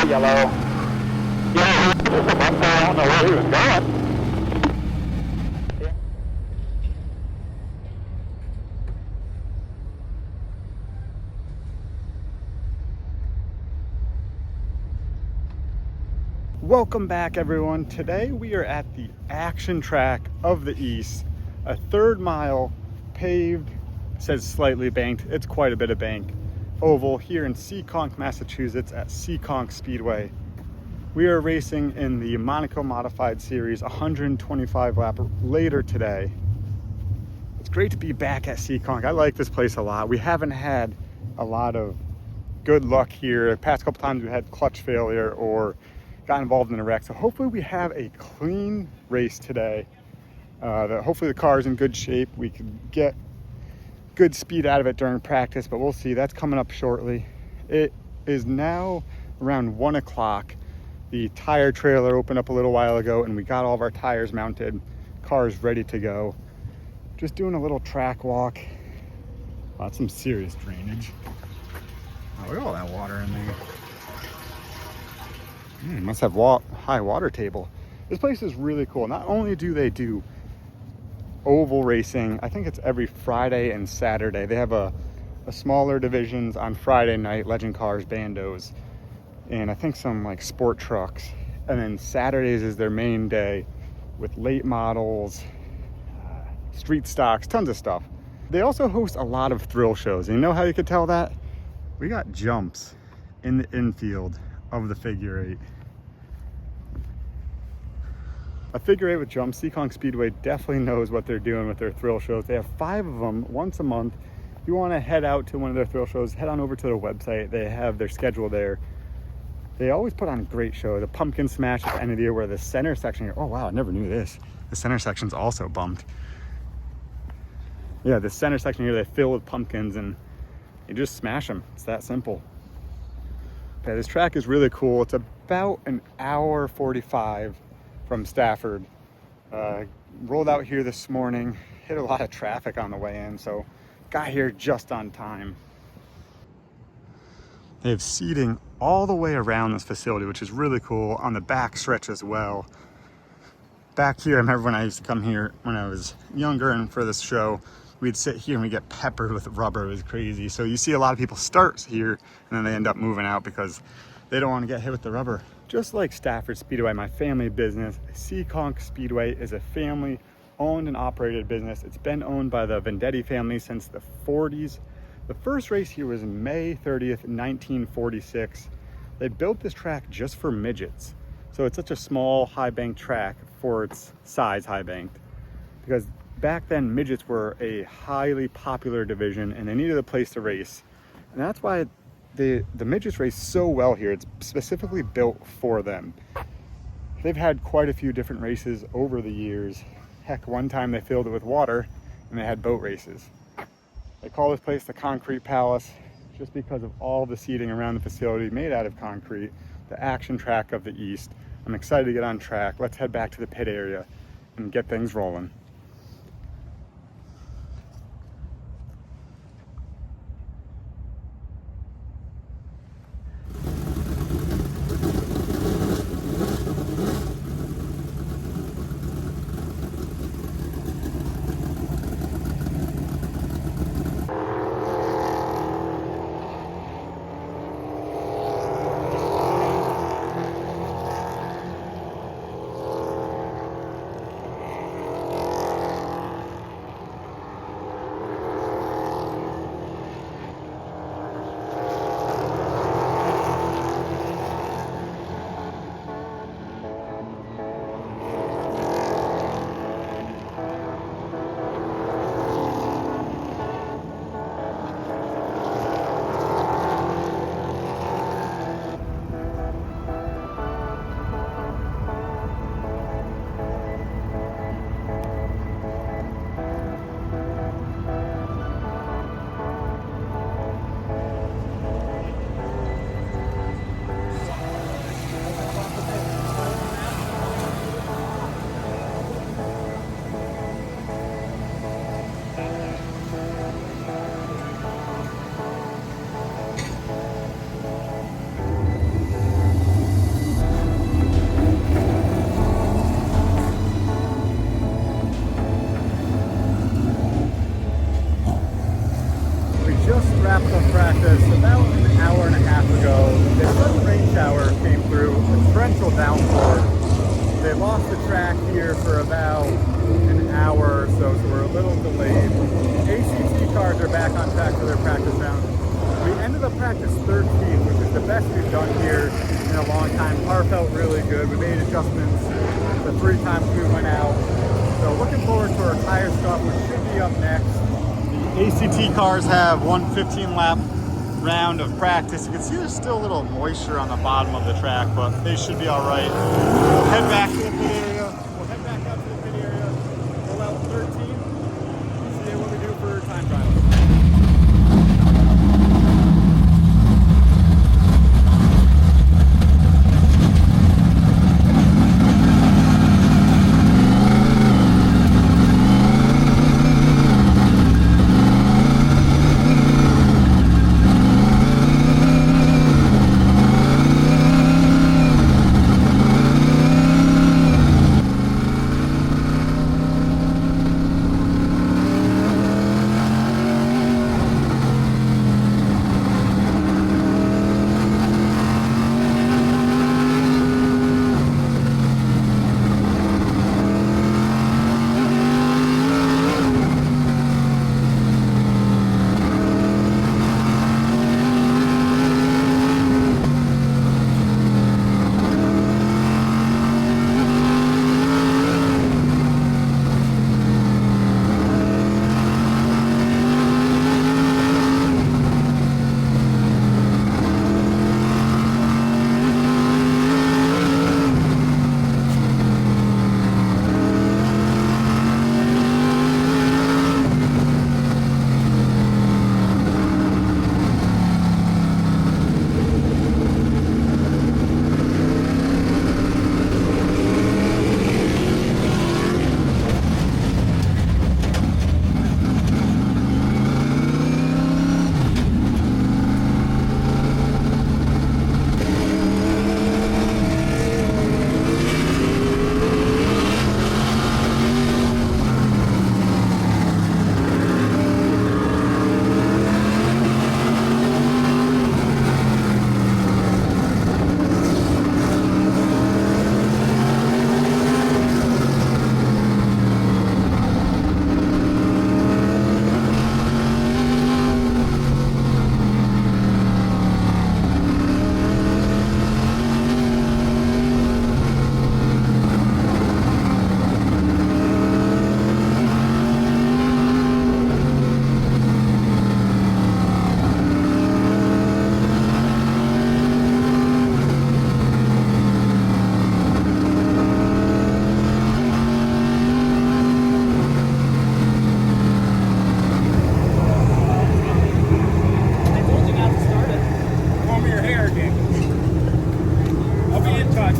Yellow. Yeah, I don't know where he was going. Welcome back, everyone. Today we are at the action track of the East, a 3rd mile paved, says slightly banked, it's quite a bit of bank, oval here in Seekonk, Massachusetts at Seekonk Speedway. We are racing in the Monaco Modified Series, 125 lap later today. It's great to be back at Seekonk. I like this place a lot. We haven't had a lot of good luck here. The past couple times we had clutch failure or got involved in a wreck. So hopefully we have a clean race today. Hopefully the car is in good shape. We can get good speed out of it during practice, but we'll see. That's coming up shortly. It is now around 1 o'clock. The tire trailer opened up a little while ago and we got all of our tires mounted. Car is ready to go. Just doing a little track walk. Wow, that's some serious drainage. Oh, look at all that water in there. Must have high water table. This place is really cool. Not only do they do oval racing, I think it's every Friday and Saturday. They have a smaller divisions on Friday night, legend cars, bandos, and I think some like sport trucks. And then Saturdays is their main day with late models, street stocks, tons of stuff. They also host a lot of thrill shows. And you know how you could tell that? We got jumps in the infield of the figure 8. A figure 8 with jumps. Seekonk Speedway definitely knows what they're doing with their thrill shows. They have 5 of them once a month. If you want to head out to one of their thrill shows, head on over to their website. They have their schedule there. They always put on a great show. The pumpkin smash at the end of the year where the center section, oh wow, I never knew this. The center section's also bumped. Yeah, the center section here, they fill with pumpkins and you just smash them. It's that simple. Okay, this track is really cool. It's about an hour 45 from Stafford. Rolled out here this morning, hit a lot of traffic on the way in, so got here just on time. They have seating all the way around this facility, which is really cool, on the back stretch as well. Back here, I remember when I used to come here when I was younger and for this show, we'd sit here and we get peppered with rubber. It was crazy. So you see a lot of people start here and then they end up moving out because they don't want to get hit with the rubber. Just like Stafford Speedway, my family business, Seekonk Speedway is a family owned and operated business. It's been owned by the Vendetti family since the 40s. The first race here was May 30th, 1946. They built this track just for midgets. So it's such a small high bank track for its size, high banked, because back then, midgets were a highly popular division and they needed a place to race. And that's why the midgets race so well here. It's specifically built for them. They've had quite a few different races over the years. Heck, one time they filled it with water and they had boat races. They call this place the Concrete Palace just because of all the seating around the facility made out of concrete, the action track of the East. I'm excited to get on track. Let's head back to the pit area and get things rolling. this about an hour and a half ago. A sudden rain shower came through, a torrential downpour. They lost the track here for about an hour or so, so we're a little delayed. ACT cars are back on track for their practice round. We ended up practice 13th, which is the best we've done here in a long time. Car felt really good. We made adjustments the 3 times we went out. So looking forward to our tire stuff, which should be up next. The ACT cars have one 15-lap round of practice. You can see there's still a little moisture on the bottom of the track, but they should be all right. We'll head back to the pit area. We'll head back up to the pit area, roll out 13, see what we do for time trials.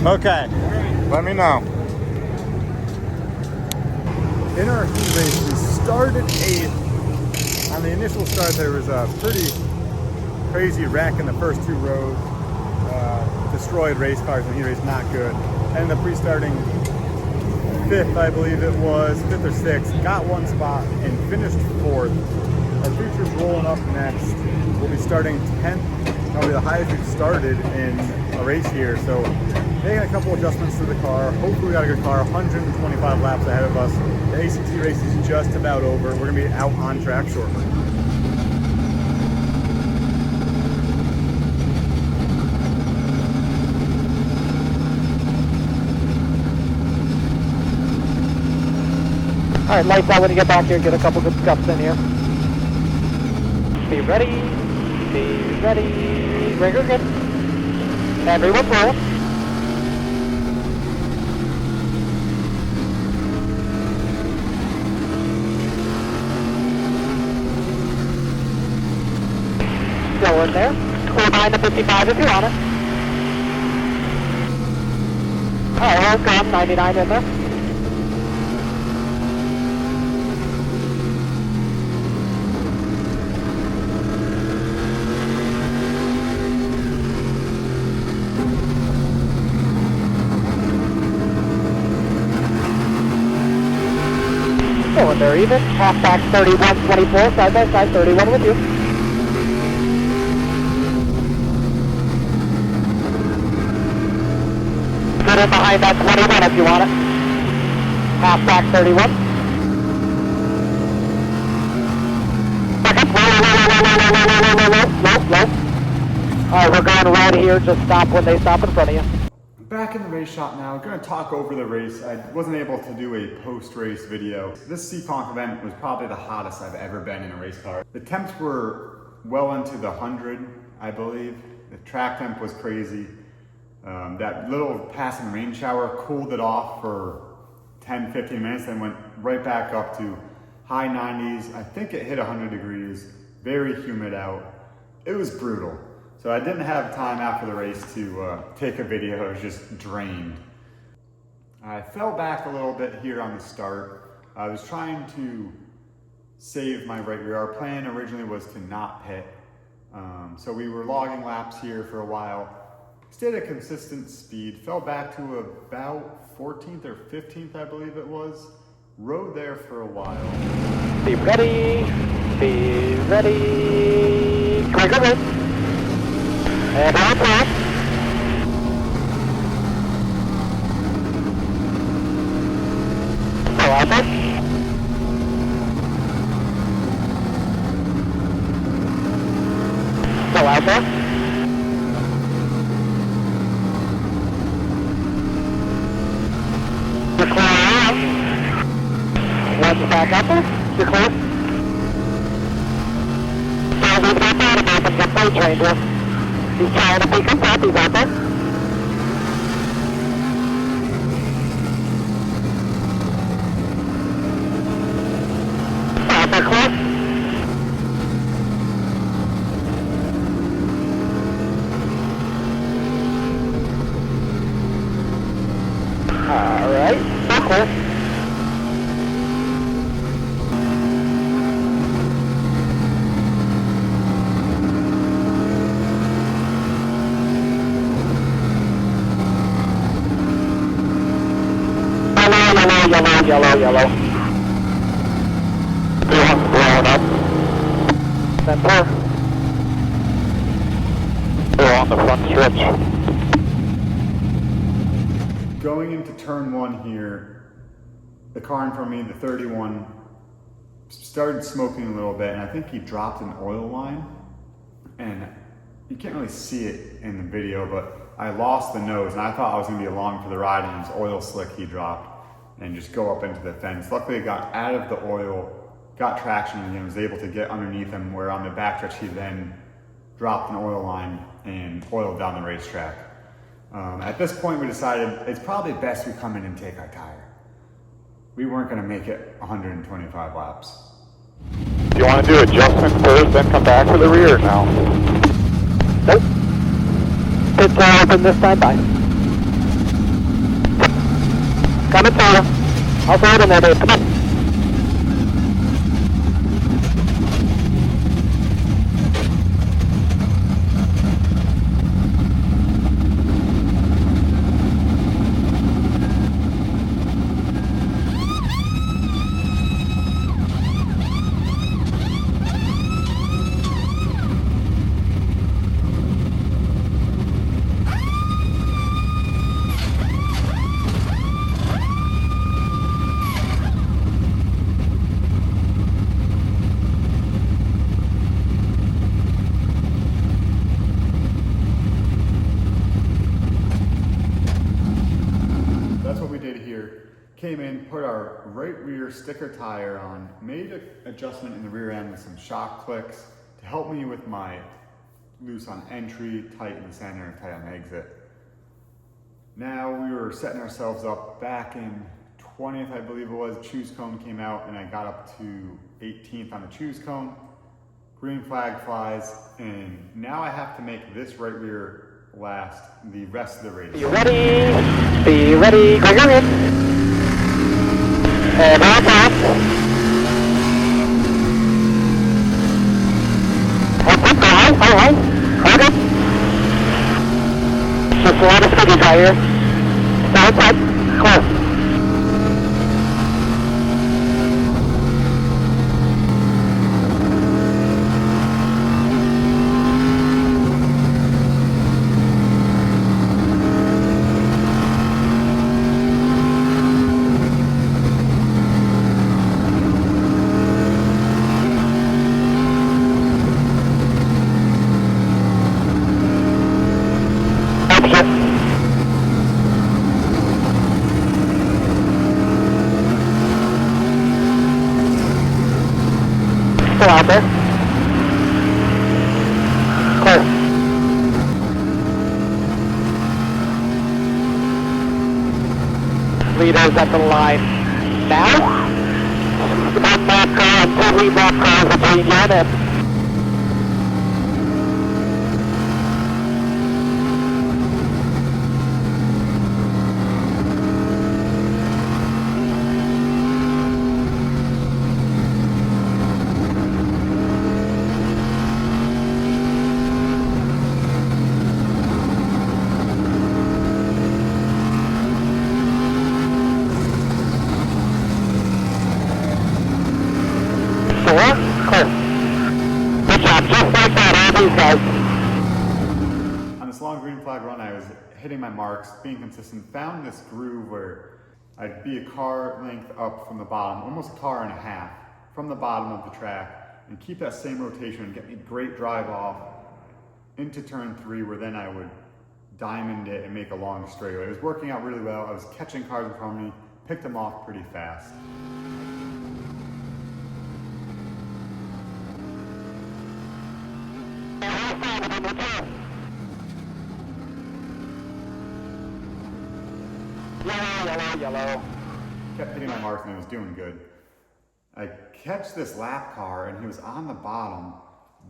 Okay, let me know. In our heat race, we started 8th. On the initial start, there was a pretty crazy wreck in the first 2 rows. Destroyed race cars in the heat race, not good. Ended up restarting 5th, I believe it was, 5th or 6th. Got 1 spot and finished 4th. Our feature's rolling up next. We'll be starting 10th. That'll be the highest we've started in a race here. So making a couple adjustments to the car. Hopefully we got a good car. 125 laps ahead of us. The ACT race is just about over. We're gonna be out on track shortly. All right, lights out when you get back here. Get a couple good scuffs in here. Be ready. Be ready. Ringer good. Everyone roll. Still in there. Core 9 to 55 if you're on it. All right, hold on. 99 in there. They're even. Halfback 31-24, side by side, 31 with you. in behind that 21 if you want it. Half back 31. Low. Alright, we're going red here. Just stop when they stop in front of you. Back in the race shop now, going to talk over the race. I wasn't able to do a post-race video. This Seekonk event was probably the hottest I've ever been in a race car. The temps were well into the 100, I believe. The track temp was crazy. That little passing rain shower cooled it off for 10, 15 minutes, then went right back up to high 90s. I think it hit 100 degrees, very humid out. It was brutal. So I didn't have time after the race to take a video. I was just drained. I fell back a little bit here on the start. I was trying to save my right rear. Our plan originally was to not pit. So we were logging laps here for a while. Stayed at a consistent speed. Fell back to about 14th or 15th, I believe it was. Rode there for a while. Be ready. Be ready. Come on. And on top. Go out there. Go out there. You're clear out. One's back up there. You're clear. So we've got that about the plate changer. He's trying to pick him up, he's out there. Out there, close. Alright, so close. Yellow. Blown up. Center. We're on the front stretch. Going into turn one here, the car in front of me, the 31, started smoking a little bit, and I think he dropped an oil line. And you can't really see it in the video, but I lost the nose, and I thought I was gonna be along for the ride, and it was oil slick he dropped. And just go up into the fence. Luckily, it got out of the oil, got traction, and was able to get underneath him, where on the backstretch he then dropped an oil line and oiled down the racetrack. At this point, we decided it's probably best we come in and take our tire. We weren't gonna make it 125 laps. Do you want to do adjustment first, then come back for the rear now? Nope. Pits are open this time, bye. Coming through. I'll throw it in there, babe. Come on. Came in, put our right rear sticker tire on, made an adjustment in the rear end with some shock clicks to help me with my loose on entry, tight in the center, and tight on exit. Now we were setting ourselves up back in 20th, I believe it was. Choose cone came out and I got up to 18th on the choose cone. Green flag flies, and now I have to make this right rear last the rest of the race. Be ready. Be ready. Gregory. And on top. High. Okay. Just a lot of speed tire. Outside. Close. Still out there. Clear. Leaders at the line now. One more car and 3 more cars between you and him. On this long green flag run, I was hitting my marks, being consistent, found this groove where I'd be a car length up from the bottom, almost a car and a half from the bottom of the track, and keep that same rotation and get me great drive off into turn 3, where then I would diamond it and make a long straightaway. It was working out really well. I was catching cars in front of me, picked them off pretty fast. Yellow. Kept hitting my marks and it was doing good. I catch this lap car and he was on the bottom.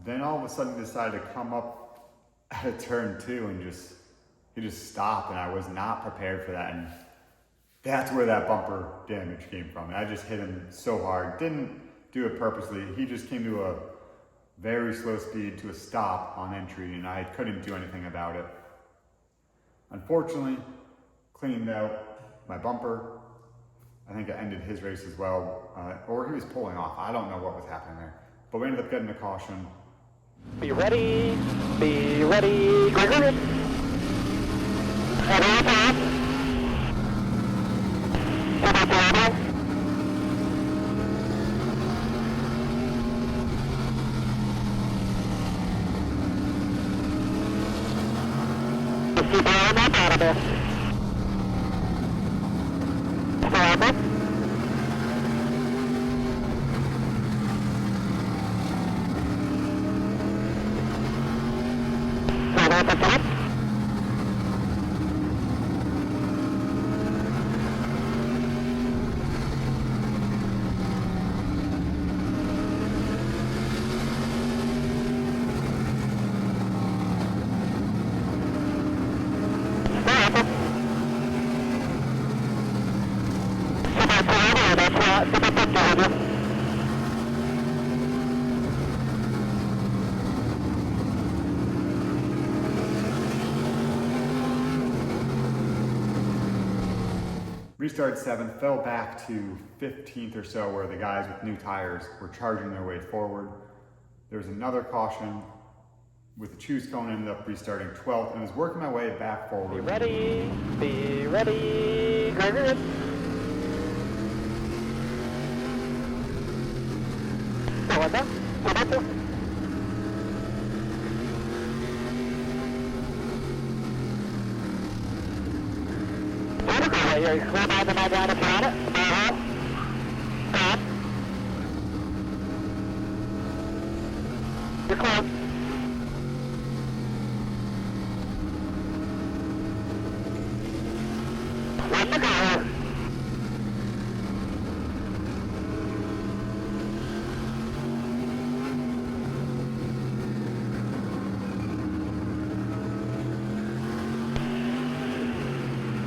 Then all of a sudden decided to come up at a turn 2 and he just stopped, and I was not prepared for that. And that's where that bumper damage came from. And I just hit him so hard. Didn't do it purposely. He just came to a very slow speed to a stop on entry, and I couldn't do anything about it. Unfortunately, cleaned out my bumper. I think it ended his race as well, or he was pulling off. I don't know what was happening there, but we ended up getting a caution. Be ready, Gregory. Head on top. Head on top. Just keep on up out of there. Restarted 7th, fell back to 15th or so, where the guys with new tires were charging their way forward. There was another caution with the choose cone, ended up restarting 12th, and was working my way back forward. Be ready, Gregory. Go on then. You're clear by the night down if you want it. Stop. You're close. One to go.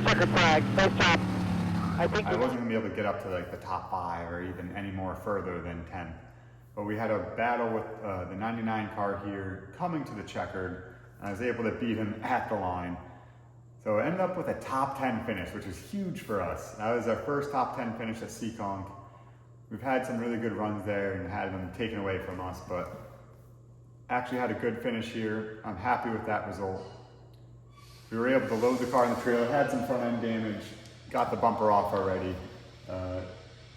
Checkered flag, nice job. I wasn't going to be able to get up to like the top 5 or even any more further than 10th. But we had a battle with the 99 car here coming to the checkered, and I was able to beat him at the line. So I ended up with a top 10 finish, which is huge for us. That was our first top 10 finish at Seekonk. We've had some really good runs there and had them taken away from us, but actually had a good finish here. I'm happy with that result. We were able to load the car in the trailer, had some front end damage, got the bumper off already.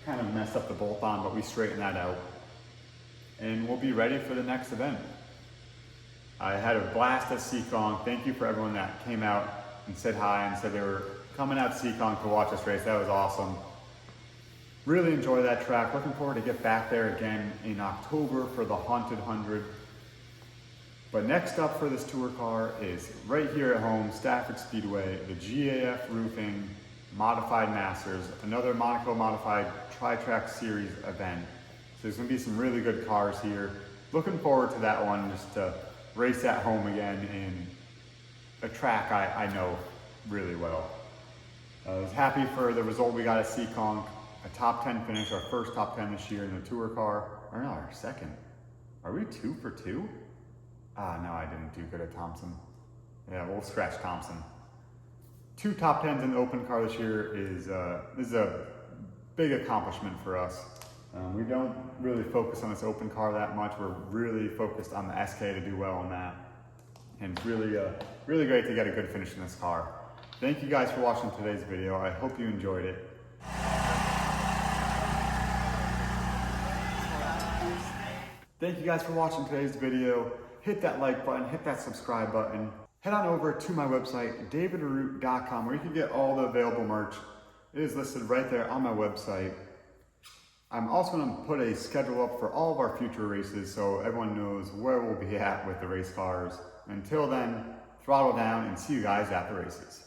Kind of messed up the bolt on, but we straightened that out. And we'll be ready for the next event. I had a blast at Seekonk. Thank you for everyone that came out and said hi and said they were coming out to Seekonk to watch us race. That was awesome. Really enjoy that track. Looking forward to get back there again in October for the Haunted 100. But next up for this tour car is right here at home, Stafford Speedway, the GAF Roofing Modified Masters, another Monaco Modified Tri-Track Series event. So there's gonna be some really good cars here. Looking forward to that one, just to race at home again in a track I know really well. I was happy for the result we got at Seekonk, a top 10 finish, our first top 10 this year in the tour car. Or no, our second. Are we 2 for 2? Ah, no, I didn't do good at Thompson. Yeah, we'll scratch Thompson. 2 top 10s in the open car this year is a big accomplishment for us. We don't really focus on this open car that much. We're really focused on the SK to do well on that. And it's really great to get a good finish in this car. Thank you guys for watching today's video. I hope you enjoyed it. Thank you guys for watching today's video. Hit that like button, hit that subscribe button. Head on over to my website, davidroot.com, where you can get all the available merch. It is listed right there on my website. I'm also going to put a schedule up for all of our future races so everyone knows where we'll be at with the race cars. Until then, throttle down and see you guys at the races.